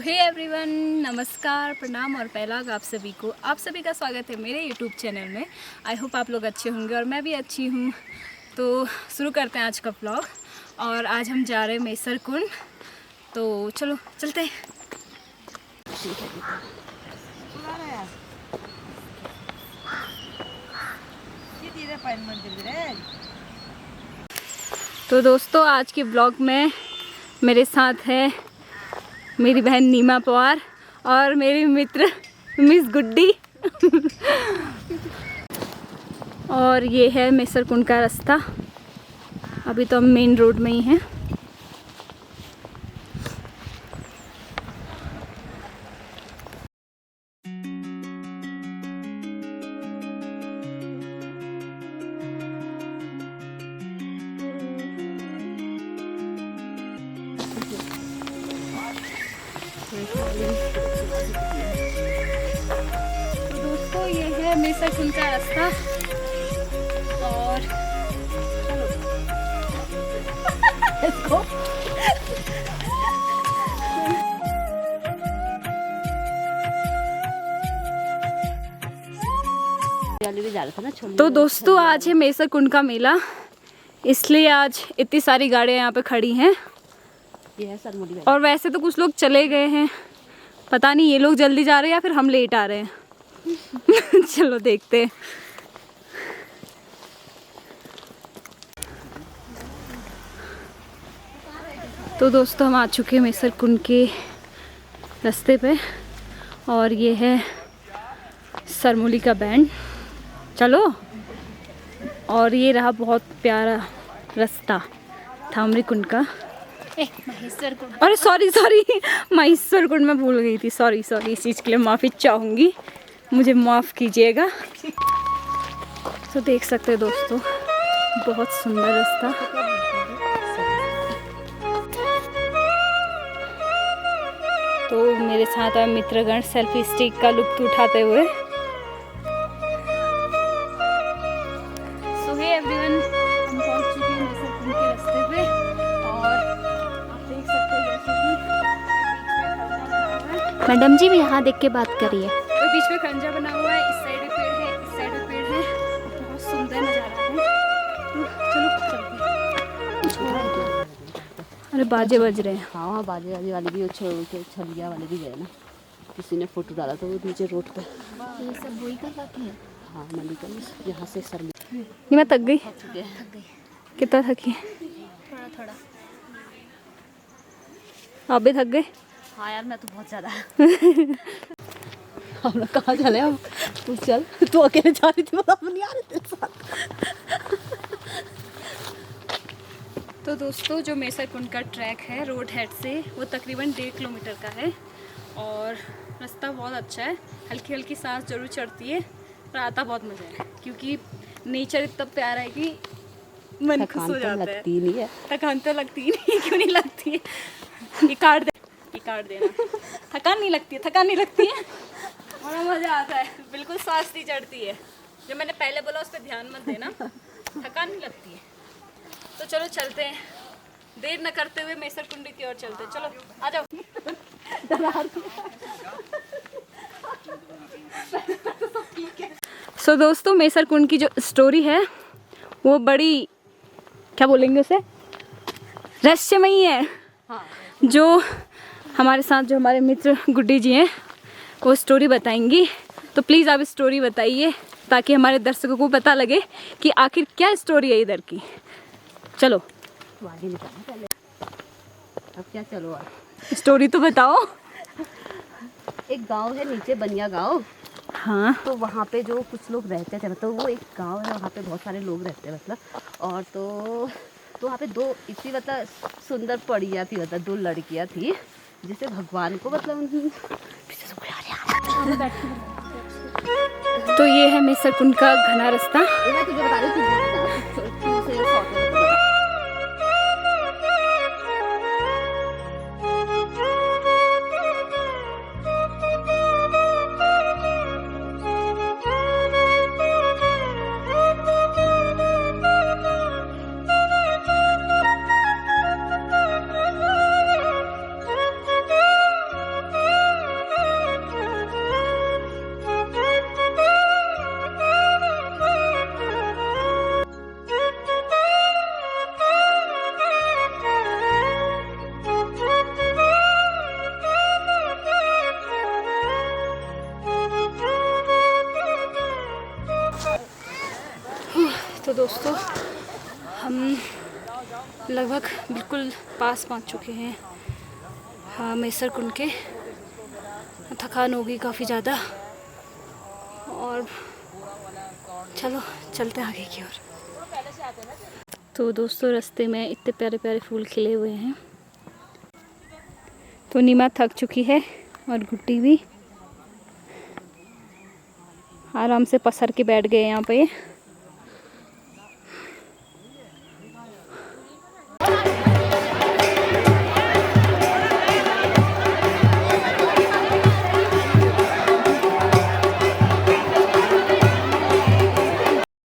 Hey everyone, नमस्कार, प्रणाम और पहलाग आप सभी का स्वागत है मेरे यूट्यूब चैनल में। आई होप आप लोग अच्छे होंगे और मैं भी अच्छी हूँ। तो शुरू करते हैं आज का व्लॉग। और आज हम जा रहे हैं मैसर कुंड, तो चलो चलते हैं। तो दोस्तों, आज के व्लॉग में मेरे साथ है मेरी बहन नीमा पवार और मेरी मित्र मिस गुड्डी और ये है मैसर कुंड का रास्ता। अभी तो हम मेन रोड में ही हैं। तो दोस्तों, ये है मैसर कुंड का रास्ता और तो दोस्तों, आज है मैसर कुंड का मेला, इसलिए आज इतनी सारी गाड़ियाँ यहाँ पे खड़ी हैं। और वैसे तो कुछ लोग चले गए हैं, पता नहीं ये लोग जल्दी जा रहे हैं या फिर हम लेट आ रहे हैं। चलो देखते हैं। तो दोस्तों, हम आ चुके हैं मैसर कुंड के रास्ते पे और ये है सरमोली का बैंड। चलो। और ये रहा बहुत प्यारा रास्ता थामरी कुंड का। महेश्वर कुंड, अरे सॉरी महेश्वर कुंड में भूल गई थी। सॉरी इस चीज़ के लिए माफ़ी चाहूँगी, मुझे माफ़ कीजिएगा। तो देख सकते हैं दोस्तों, बहुत सुंदर रास्ता। तो मेरे साथ है मित्रगण सेल्फी स्टिक का लुत्फ उठाते हुए। सो हे एवरीवन, हम पहुंच चुके हैं मैसर कुंड के रास्ते पे और आप देख सकते हैं जैसे कि मैडम जी भी यहाँ देख के बात करिए। तो बीच में खंजा बना हुआ है, इस साइड पे पेड़ है, इस साइड पे पेड़ है। बहुत सुंदर नज़ारा है। तो चलो चलते हैं। अरे बाजे बज रहे हैं। हाँ, बाजे वाले भी छलिया वाले भी गए ना। किसी ने फोटो डाला तो वो नीचे रोड पे। ये सब वही कर रखे हैं। हाँ, मल्लिका यहाँ से सर नहीं, मैं थक गई। कितना थकी? थोड़ा। आप भी थक गए? हाँ यार, मैं तो बहुत ज़्यादा। हम लोग कहाँ चले? हम तू चल, तू अकेले जा रही थी, मतलब नहीं आ रही तेरे साथ। तो दोस्तों, जो मैसर कुंड का ट्रैक है रोड हेड से, वो तकरीबन 1.5 किलोमीटर का है और रास्ता बहुत अच्छा है। हल्की हल्की सांस जरूर चढ़ती है पर आता बहुत मज़ा है, क्योंकि नेचर इतना प्यारा है कि मन खुश हो जाता है। लगती नहीं है थकान तो लगती ही नहीं। क्यों नहीं लगती है? ये काट देना। थकान नहीं लगती है। बड़ा मज़ा आता है, बिल्कुल सांस नहीं चढ़ती है। जो मैंने पहले बोला उस पर ध्यान मत देना, थकान नहीं लगती है। तो चलो चलते हैं, देर न करते हुए मैसर कुंड की ओर चलते हैं। चलो आ जाओ। सो दोस्तों, मैसर कुंड की जो स्टोरी है वो बड़ी, क्या बोलेंगे उसे, रहस्यमयी है। हाँ। जो हमारे साथ जो हमारे मित्र गुड्डी जी हैं वो स्टोरी बताएंगी। तो प्लीज़ आप स्टोरी बताइए ताकि हमारे दर्शकों को पता लगे कि आखिर क्या स्टोरी है इधर की। चलो आगे निकालना पहले। अब क्या, चलो आज स्टोरी तो बताओ। एक गांव है नीचे, बनिया गांव। हाँ। तो वहाँ पे जो कुछ लोग रहते थे, मतलब वो एक गांव है, वहाँ पे बहुत सारे लोग रहते हैं मतलब। और तो वहाँ पे दो इतनी मतलब सुंदर पड़ियाँ थी, मतलब 2 लड़कियाँ थी जिसे भगवान को मतलब तो ये है मैसर कुंड का घना रास्ता। मैं तुझे बता रही हूँ। हम लगभग बिल्कुल पास पहुंच चुके हैं हाँ मैसर कुंड के। थकान हो गई काफ़ी ज़्यादा और चलो चलते हैं आगे की ओर। तो दोस्तों रास्ते में इतने प्यारे प्यारे फूल खिले हुए हैं। तो नीमा थक चुकी है और गुड्डी भी आराम से पसर के बैठ गए यहाँ पे।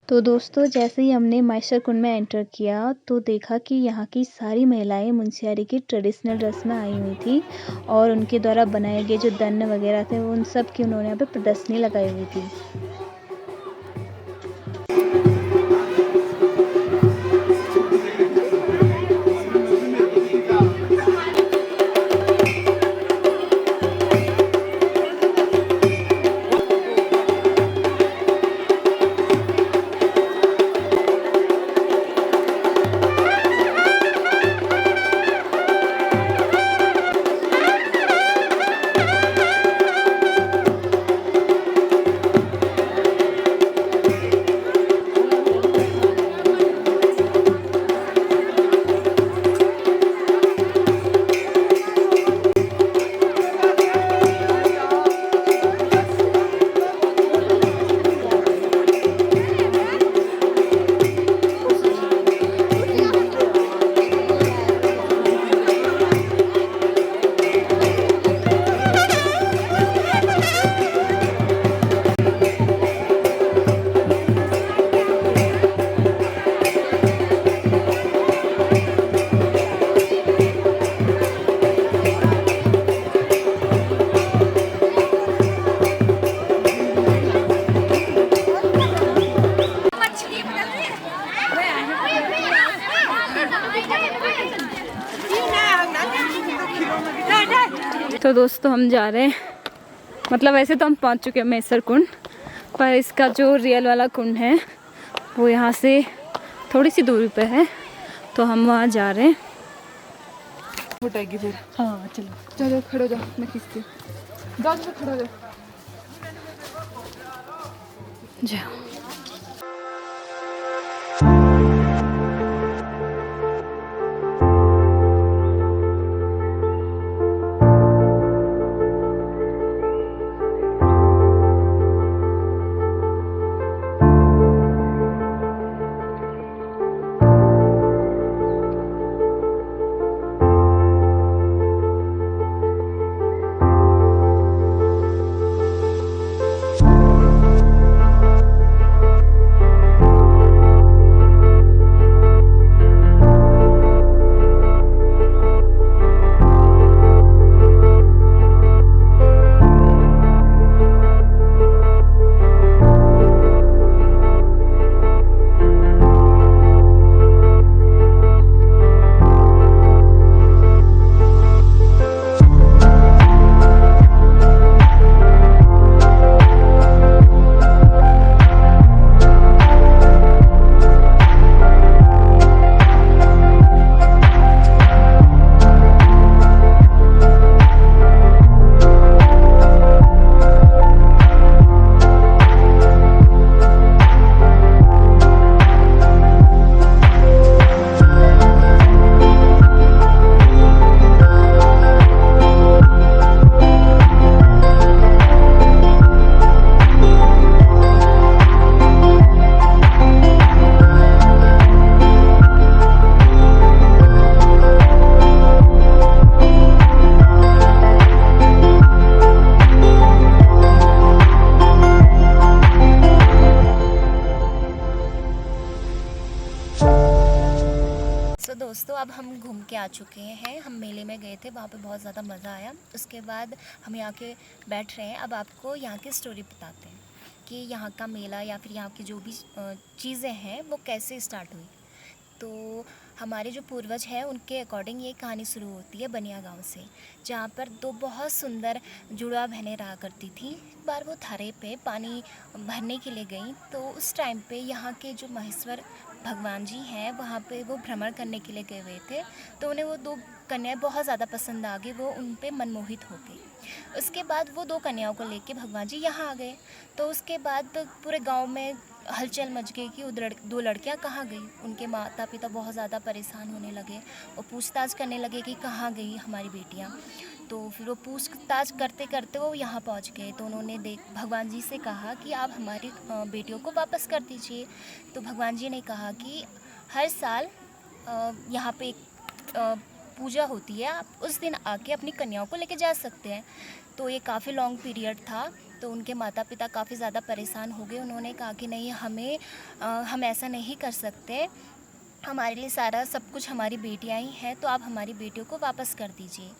तो दोस्तों जैसे ही हमने मैसर कुंड में एंटर किया तो देखा कि यहाँ की सारी महिलाएं मुनस्यारी की ट्रेडिशनल ड्रेस में आई हुई थी और उनके द्वारा बनाए गए जो दन्न वगैरह थे उन सब की उन्होंने यहाँ पे प्रदर्शनी लगाई हुई थी। तो दोस्तों हम जा रहे हैं, मतलब वैसे तो हम पहुंच चुके हैं मैसर कुंड, पर इसका जो रियल वाला कुंड है वो यहाँ से थोड़ी सी दूरी पे है, तो हम वहाँ जा रहे हैं। उठाएगी फिर। हाँ चलो चलो खड़ो जाओ, मैं खींचती हूँ। जाओ जाओ खड़ो जाओ। जाओ। दोस्तों अब हम घूम के आ चुके हैं। हम मेले में गए थे, वहाँ पे बहुत ज़्यादा मज़ा आया। उसके बाद हम यहाँ के बैठ रहे हैं। अब आपको यहाँ की स्टोरी बताते हैं कि यहाँ का मेला या फिर यहाँ की जो भी चीज़ें हैं वो कैसे स्टार्ट हुई। तो हमारे जो पूर्वज हैं उनके अकॉर्डिंग ये कहानी शुरू होती है बनिया गांव से, जहाँ पर दो बहुत सुंदर जुड़वा बहनें रहा करती थी। एक बार वो थारे पे पानी भरने के लिए गई, तो उस टाइम पे यहाँ के जो महेश्वर भगवान जी हैं वहाँ पे वो भ्रमण करने के लिए गए हुए थे, तो उन्हें वो 2 कन्याएं बहुत ज़्यादा पसंद आ गई, वो उन पे मनमोहित हो गई। उसके बाद वो 2 कन्याओं को लेके भगवान जी यहाँ आ गए। तो उसके बाद पूरे गांव में हलचल मच गई कि वो 2 लड़कियां कहाँ गई। उनके माता पिता बहुत ज़्यादा परेशान होने लगे, वो पूछताछ करने लगे कि कहाँ गई हमारी बेटियां। तो फिर वो पूछताछ करते करते वो यहाँ पहुँच गए। तो उन्होंने भगवान जी से कहा कि आप हमारी बेटियों को वापस कर दीजिए। तो भगवान जी ने कहा कि हर साल यहाँ पे एक पूजा होती है, आप उस दिन आके अपनी कन्याओं को लेके जा सकते हैं। तो ये काफ़ी लॉन्ग पीरियड था, तो उनके माता पिता काफ़ी ज़्यादा परेशान हो गए। उन्होंने कहा कि नहीं, हम ऐसा नहीं कर सकते, हमारे लिए सारा सब कुछ हमारी बेटियां ही हैं, तो आप हमारी बेटियों को वापस कर दीजिए।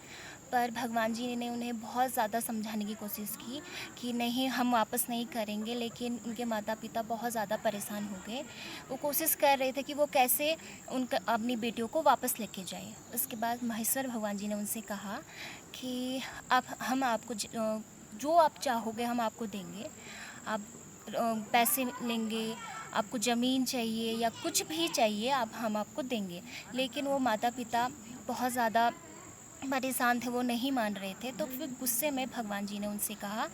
पर भगवान जी ने उन्हें बहुत ज़्यादा समझाने की कोशिश की कि नहीं, हम वापस नहीं करेंगे, लेकिन उनके माता पिता बहुत ज़्यादा परेशान हो गए। वो कोशिश कर रहे थे कि वो कैसे अपनी बेटियों को वापस लेके जाए। उसके बाद महेश्वर भगवान जी ने उनसे कहा कि हम आपको जो आप चाहोगे हम आपको देंगे। आप पैसे लेंगे, आपको ज़मीन चाहिए या कुछ भी चाहिए हम आपको देंगे। लेकिन वो माता पिता बहुत ज़्यादा परेशान थे, वो नहीं मान रहे थे। तो फिर गुस्से में भगवान जी ने उनसे कहा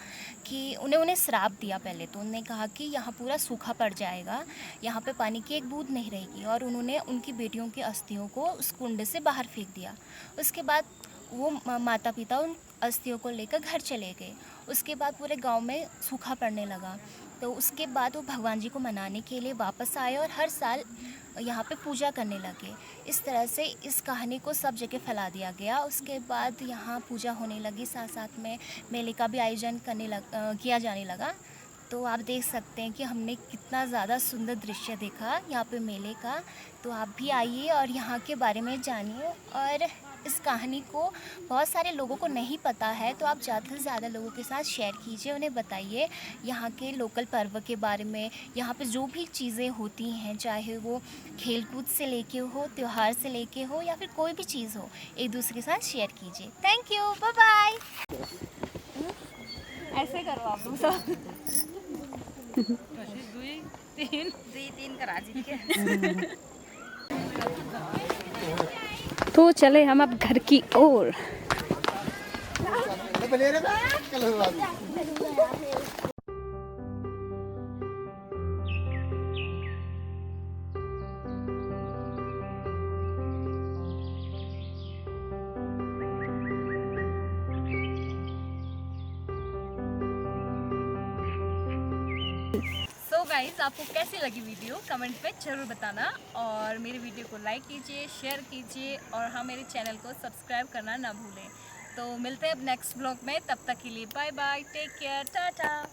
कि उन्हें श्राप दिया। पहले तो उन्होंने कहा कि यहाँ पूरा सूखा पड़ जाएगा, यहाँ पे पानी की एक बूंद नहीं रहेगी, और उन्होंने उनकी बेटियों की अस्थियों को उस कुंड से बाहर फेंक दिया। उसके बाद वो माता पिता उन अस्थियों को लेकर घर चले गए। उसके बाद पूरे गांव में सूखा पड़ने लगा। तो उसके बाद वो भगवान जी को मनाने के लिए वापस आए और हर साल यहाँ पे पूजा करने लगे। इस तरह से इस कहानी को सब जगह फैला दिया गया। उसके बाद यहाँ पूजा होने लगी, साथ साथ में मेले का भी आयोजन किया जाने लगा। तो आप देख सकते हैं कि हमने कितना ज़्यादा सुंदर दृश्य देखा यहाँ पे मेले का। तो आप भी आइए और यहाँ के बारे में जानिए। और इस कहानी को बहुत सारे लोगों को नहीं पता है, तो आप ज़्यादा से ज़्यादा लोगों के साथ शेयर कीजिए, उन्हें बताइए यहाँ के लोकल पर्व के बारे में। यहाँ पे जो भी चीज़ें होती हैं, चाहे वो खेलकूद से लेके हो, त्यौहार से लेके हो, या फिर कोई भी चीज़ हो, एक दूसरे के साथ शेयर कीजिए। Thank you, bye bye. ऐसे करो आप लोग सब। 2-3 करा दीजिए। तो चले हम अब घर की ओर। सो गाइस, आपको कैसी लगी वीडियो कमेंट पे ज़रूर बताना, और मेरी वीडियो को लाइक कीजिए, शेयर कीजिए, और हाँ, मेरे चैनल को सब्सक्राइब करना ना भूलें। तो मिलते हैं अब नेक्स्ट ब्लॉग में, तब तक के लिए bye bye, take care, Tata.